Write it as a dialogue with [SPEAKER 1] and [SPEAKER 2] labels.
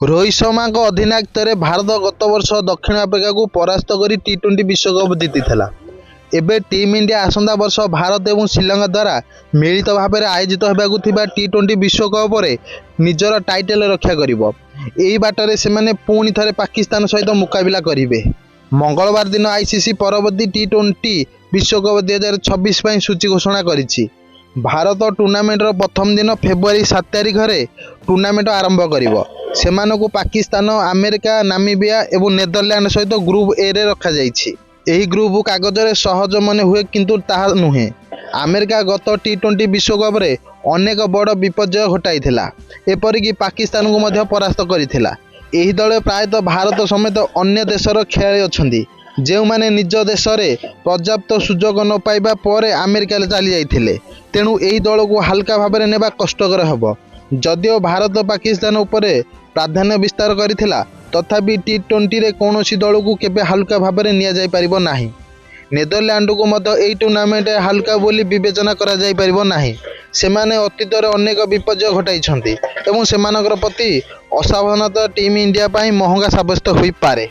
[SPEAKER 1] ରୋହିତ ଶର୍ମାଙ୍କ ଅଧିନାୟକତ୍ୱରେ ଭାରତ ଗତ ବର୍ଷ ଦକ୍ଷିଣ ଆଫ୍ରିକାକୁ ପରାସ୍ତ କରି ଟି20 ବିଶ୍ୱକପ୍ ଜିତିଥିଲା। ଏବେ ଟିମ୍ ଇଣ୍ଡିଆ ଆସନ୍ତା ବର୍ଷ ଭାରତ ଏବଂ ଶ୍ରୀଲଙ୍କା ଦ୍ୱାରା ମିଳିତ ଭାବରେ ଆୟୋଜିତ ହେବାକୁ ଥିବା ଟି20 ବିଶ୍ୱକପରେ ନିଜର ଟାଇଟଲ ରକ୍ଷା କରିବ। ଏହି ବାଟରେ ସେମାନେ ପୁଣି ଥରେ ପାକିସ୍ତାନ ସହିତ ମୁକାବିଲା କରିବେ। ମଙ୍ଗଳବାର ଦିନ ଆଇସିସି ପରବର୍ତ୍ତୀ ଟି20 ବିଶ୍ୱକପ 2026 ପାଇଁ ସୂଚୀ ଘୋଷଣା କରିଛି। ଭାରତ ଟୁର୍ଣ୍ଣାମେଣ୍ଟର ପ୍ରଥମ ଦିନ ଫେବୃଆରୀ 7 ତାରିଖରେ ଟୁର୍ଣ୍ଣାମେଣ୍ଟ ଆରମ୍ଭ କରିବ। ସେମାନଙ୍କୁ ପାକିସ୍ତାନ, ଆମେରିକା, ନାମିବିଆ ଏବଂ ନେଦରଲ୍ୟାଣ୍ଡ ସହିତ ଗ୍ରୁପ୍ ଏରେ ରଖାଯାଇଛି। ଏହି ଗ୍ରୁପ୍ କାଗଜରେ ସହଜ ମନେ ହୁଏ, କିନ୍ତୁ ତାହା ନୁହେଁ। ଆମେରିକା ଗତ ଟି20 ବିଶ୍ୱକପରେ ଅନେକ ବଡ଼ ବିପର୍ଯ୍ୟୟ ଘଟାଇଥିଲା, ଏପରିକି ପାକିସ୍ତାନକୁ ମଧ୍ୟ ପରାସ୍ତ କରିଥିଲା। ଏହି ଦଳରେ ପ୍ରାୟତଃ ଭାରତ ସମେତ ଅନ୍ୟ ଦେଶର ଖେଳାଳି ଅଛନ୍ତି, ଯେଉଁମାନେ ନିଜ ଦେଶରେ ପର୍ଯ୍ୟାପ୍ତ ସୁଯୋଗ ନ ପାଇବା ପରେ ଆମେରିକାରେ ଚାଲିଯାଇଥିଲେ। ତେଣୁ ଏହି ଦଳକୁ ହାଲକା ଭାବରେ ନେବା କଷ୍ଟକର ହେବ। ଯଦିଓ ଭାରତ ପାକିସ୍ତାନ ଉପରେ ପ୍ରାଧାନ୍ୟ ବିସ୍ତାର କରିଥିଲା, ତଥାପି ଟି20ରେ କୌଣସି ଦଳକୁ କେବେ ହାଲକା ଭାବରେ ନିଆଯାଇପାରିବ ନାହିଁ। ନେଦରଲ୍ୟାଣ୍ଡକୁ ମଧ୍ୟ ଏହି ଟୁର୍ଣ୍ଣାମେଣ୍ଟ ହାଲକା ବୋଲି ବିବେଚନା କରାଯାଇପାରିବ ନାହିଁ। ସେମାନେ ଅତୀତରେ ଅନେକ ବିପର୍ଯ୍ୟୟ ଘଟାଇଛନ୍ତି ଏବଂ ସେମାନଙ୍କର ପ୍ରତି ଅସାବଧାନତା ଟିମ୍ ଇଣ୍ଡିଆ ପାଇଁ ମହଙ୍ଗା ସାବ୍ୟସ୍ତ ହୋଇପାରେ।